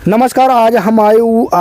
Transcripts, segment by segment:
नमस्कार। आज हम आए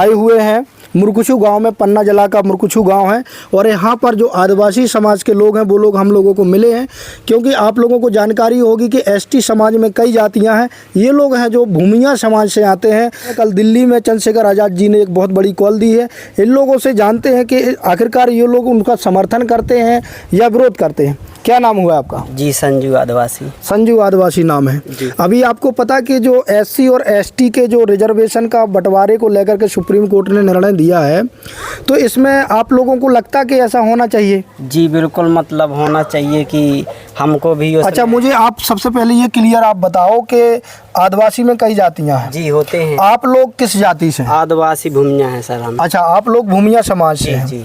हुए हैं मुरकुचू गांव में। पन्ना जिला का मुरकुचू गांव है और यहाँ पर जो आदिवासी समाज के लोग हैं वो लोग हम लोगों को मिले हैं, क्योंकि आप लोगों को जानकारी होगी कि एसटी समाज में कई जातियां हैं। ये लोग हैं जो भूमिया समाज से आते हैं। कल दिल्ली में चंद्रशेखर आज़ाद जी ने एक बहुत बड़ी कॉल दी है। इन लोगों से जानते हैं कि आखिरकार ये लोग उनका समर्थन करते हैं या विरोध करते हैं। क्या नाम हुआ आपका? जी संजू आदिवासी। संजू आदिवासी नाम है। अभी आपको पता कि जो एससी और एसटी के जो रिजर्वेशन का बंटवारे को लेकर के सुप्रीम कोर्ट ने निर्णय दिया है, तो इसमें आप लोगों को लगता कि ऐसा होना चाहिए? जी बिल्कुल, मतलब होना चाहिए कि हमको भी। अच्छा, मुझे आप सबसे पहले ये क्लियर आप बताओ कि आदिवासी में कई जातियां हैं। जी होते हैं। आप लोग किस जाति से? आदिवासी भूमिया है सर हम। अच्छा, आप लोग भूमिया समाज से हैं। जी।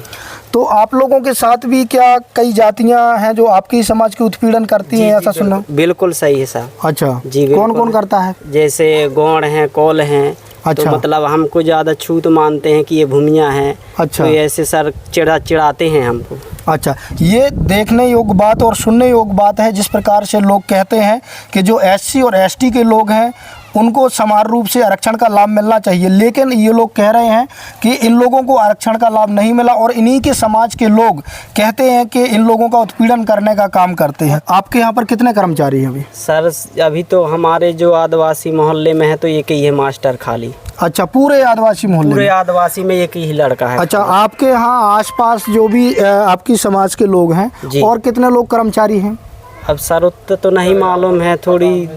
तो आप लोगों के साथ भी क्या कई जातियां हैं जो आपकी समाज की उत्पीड़न करती हैं, ऐसा सुना? बिल्कुल सही है सर। अच्छा जी, कौन कौन करता है? जैसे गौड़ हैं, कौल हैं। अच्छा। तो मतलब हमको ज़्यादा छूत मानते हैं कि ये भूमिया है। अच्छा। तो ऐसे सर चिढ़ाते हैं हमको। अच्छा, ये देखने योग्य बात और सुनने योग्य बात है। जिस प्रकार से लोग कहते हैं कि जो एससी और एसटी के लोग हैं उनको समान रूप से आरक्षण का लाभ मिलना चाहिए, लेकिन ये लोग कह रहे हैं कि इन लोगों को आरक्षण का लाभ नहीं मिला और इन्हीं के समाज के लोग कहते हैं कि इन लोगों का उत्पीड़न करने का काम करते हैं। आपके यहाँ पर कितने कर्मचारी हैं अभी? सर अभी तो हमारे जो आदिवासी मोहल्ले में है तो एक ही है मास्टर खाली। अच्छा, पूरे आदिवासी मोहल्ले? पूरे आदिवासी में एक ही लड़का है। अच्छा, आपके यहाँ आसपास जो भी आपकी समाज के लोग हैं और कितने लोग कर्मचारी हैं? अब सर उतना तो नहीं मालूम है, थोड़ी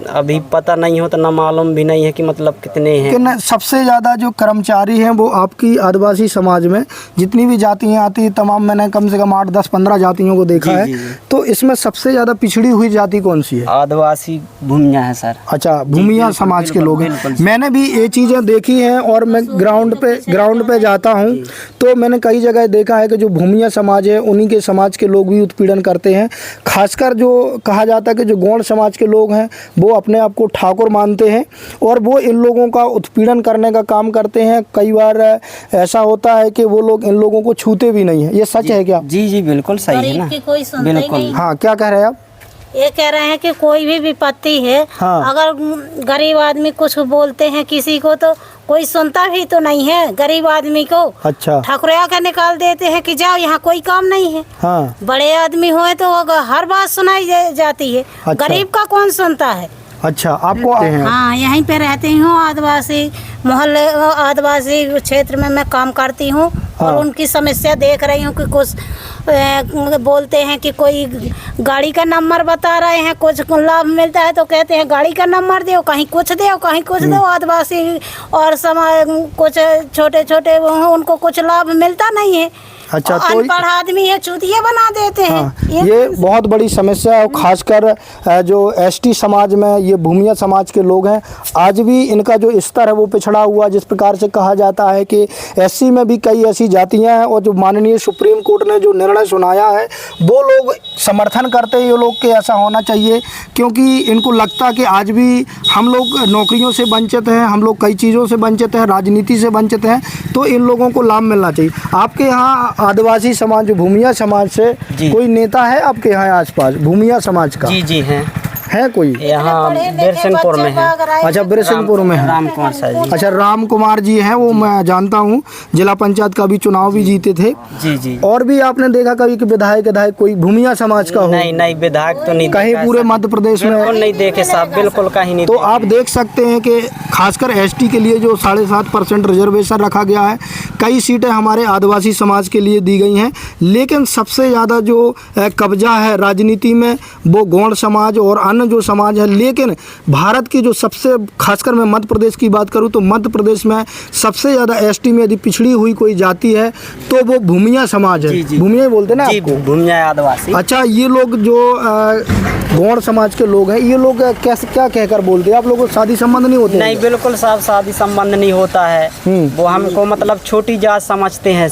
अभी पता नहीं हो तो ना मालूम भी नहीं है कि मतलब कितने हैं। लेकिन सबसे ज़्यादा जो कर्मचारी हैं वो आपकी आदिवासी समाज में जितनी भी जातियाँ आती हैं तमाम, मैंने कम से कम 8, 10, 15 जातियों को देखा है। तो इसमें सबसे ज़्यादा पिछड़ी हुई जाति कौन सी है? आदिवासी भूमिया है सर। अच्छा, भूमिया समाज के लोग हैं। मैंने भी ये चीज़ें देखी हैं और मैं ग्राउंड पे जाता हूँ तो मैंने कई जगह देखा है कि जो भूमिया समाज है उन्हीं के समाज के लोग भी उत्पीड़न करते हैं। खासकर जो कहा जाता है कि जो गौड़ समाज के लोग हैं वो अपने आप को ठाकुर मानते हैं और वो इन लोगों का उत्पीड़न करने का काम करते हैं। कई बार ऐसा होता है कि वो लोग इन लोगों को छूते भी नहीं है। ये सच है क्या? जी जी बिल्कुल सही है ना। बिल्कुल। हाँ, क्या कह रहे हैं आप? ये कह रहे हैं कि कोई भी विपत्ति है, हाँ। अगर गरीब आदमी कुछ बोलते हैं किसी को तो कोई सुनता भी तो नहीं है गरीब आदमी को। अच्छा। ठकुरिया के निकाल देते हैं कि जाओ, यहाँ कोई काम नहीं है। हाँ। बड़े आदमी हुए तो हर बात सुनाई जाती है। अच्छा। गरीब का कौन सुनता है? अच्छा, आपको हाँ, यहीं पे रहती हूँ। आदिवासी मोहल्ले, आदिवासी क्षेत्र में मैं काम करती हूँ। हाँ। और उनकी समस्या देख रही हूँ कि कुछ बोलते हैं कि कोई गाड़ी का नंबर बता रहे हैं, कुछ लाभ मिलता है तो कहते हैं गाड़ी का नंबर दो, कहीं कुछ दो, कहीं कुछ दो। आदिवासी और समाज कुछ छोटे छोटे उनको कुछ लाभ मिलता नहीं है। अच्छा, तो अनपढ़ आदमी है, चूतिया बना देते हैं। हाँ, ये बहुत बड़ी समस्या है। खासकर जो एसटी समाज में ये भूमिया समाज के लोग हैं, आज भी इनका जो स्तर है वो पिछड़ा हुआ। जिस प्रकार से कहा जाता है कि एससी में भी कई ऐसी जातियां हैं और जो माननीय सुप्रीम कोर्ट ने जो निर्णय सुनाया है वो लोग समर्थन करते हैं ये लोग के ऐसा होना चाहिए, क्योंकि इनको लगता कि आज भी हम लोग नौकरियों से वंचित हैं, हम लोग कई चीज़ों से वंचित हैं, राजनीति से वंचित हैं, तो इन लोगों को लाभ मिलना चाहिए। आपके यहाँ आदिवासी समाज, भूमिया समाज से कोई नेता है आपके यहाँ आसपास भूमिया समाज का? जी जी है कोई यहाँ बिरसिंहपुर में है। अच्छा, बिरसिंहपुर में है। राम कुमार सर जी। अच्छा, राम कुमार जी हैं, वो मैं जानता हूँ। जिला पंचायत का भी चुनाव भी जीते थे। जी जी। और भी आपने देखा कभी कि विधायक कोई भूमिया समाज का हो? नहीं, विधायक तो नहीं कहीं पूरे मध्य प्रदेश में नहीं देखे साहब, बिल्कुल कहीं नहीं। तो आप देख सकते हैं कि खासकर एसटी के लिए जो 7.5% रिजर्वेशन रखा गया है, कई सीटें हमारे आदिवासी समाज के लिए दी गई हैं, लेकिन सबसे ज़्यादा जो कब्जा है राजनीति में वो गौड़ समाज और अन्य जो समाज है। लेकिन भारत की जो सबसे, खासकर मैं मध्य प्रदेश की बात करूं तो मध्य प्रदेश में सबसे ज़्यादा एसटी में यदि पिछड़ी हुई कोई जाति है तो वो भूमिया समाज है। भूमिया बोलते ना आपको? भूमिया आदिवासी। अच्छा, ये लोग जो गौड़ समाज के लोग हैं, ये लोग कैसे क्या कहकर बोलते हैं? आप लोगों को शादी संबंध नहीं होते? नहीं, बिल्कुल साहब, शादी संबंध नहीं होता है। वो हमको मतलब छोटी जात समझते हैं,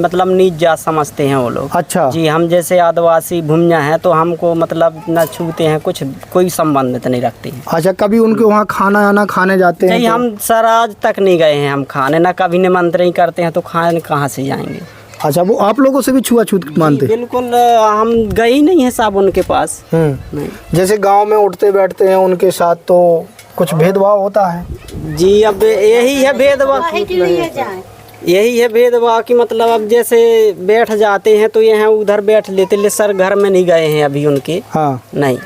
मतलब नीच जात समझते हैं वो लोग। अच्छा जी, हम जैसे आदिवासी भूमिया हैं तो हमको मतलब न छूते हैं, कुछ कोई संबंध नहीं रखते हैं। अच्छा, कभी उनके वहाँ खाना आना खाने जाते हैं? नहीं, हम सर आज तक नहीं गए हैं हम खाने, ना कभी निमंत्रण करते हैं तो खाने कहाँ से जाएंगे। अच्छा, वो आप लोगों से भी छुआछूत मानते? बिल्कुल, हम गए ही नहीं है साहब उनके पास। नहीं। जैसे गांव में उठते बैठते हैं उनके साथ तो कुछ भेदभाव होता है? जी अब यही है भेदभाव, काहे के लिए जाए? यही है भेदभाव कि मतलब अब जैसे बैठ जाते हैं तो यहाँ उधर बैठ लेते ले सर घर में नहीं गए हैं अभी उनके। हाँ, नहीं,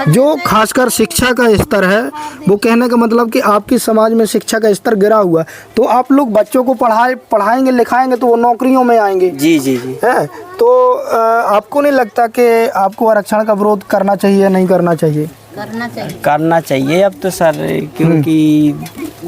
जो खासकर शिक्षा का स्तर है, वो कहने का मतलब कि आपकी समाज में शिक्षा का स्तर गिरा हुआ है, तो आप लोग बच्चों को पढ़ाएंगे लिखाएंगे तो वो नौकरियों में आएंगे। जी जी जी। है तो आपको नहीं लगता कि आपको आरक्षण का विरोध करना चाहिए, नहीं करना चाहिए? करना चाहिए। करना चाहिए अब तो सर, क्योंकि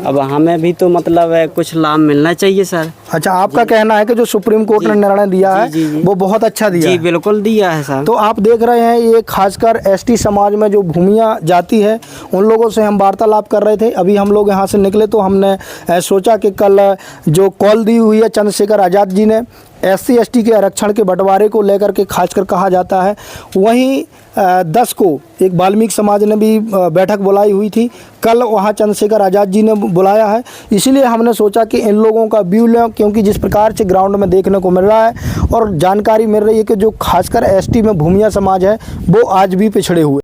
अब हमें भी तो मतलब है कुछ लाभ मिलना चाहिए सर। अच्छा, आपका कहना है कि जो सुप्रीम कोर्ट ने निर्णय दिया है जी, जी। वो बहुत अच्छा दिया जी है। बिल्कुल दिया है सर। तो आप देख रहे हैं ये खासकर एसटी समाज में जो भूमिया जाति है उन लोगों से हम वार्तालाप कर रहे थे। अभी हम लोग यहाँ से निकले तो हमने सोचा कि कल जो कॉल दी हुई है चंद्रशेखर आज़ाद जी ने SC ST के आरक्षण के बंटवारे को लेकर के खासकर कहा जाता है, वहीं 10 को एक वाल्मीकि समाज ने भी बैठक बुलाई हुई थी। कल वहाँ चंद्रशेखर आज़ाद जी ने बुलाया है, इसीलिए हमने सोचा कि इन लोगों का व्यू लें, क्योंकि जिस प्रकार से ग्राउंड में देखने को मिल रहा है और जानकारी मिल रही है कि जो खासकर ST में भूमिया समाज है वो आज भी पिछड़े हुए।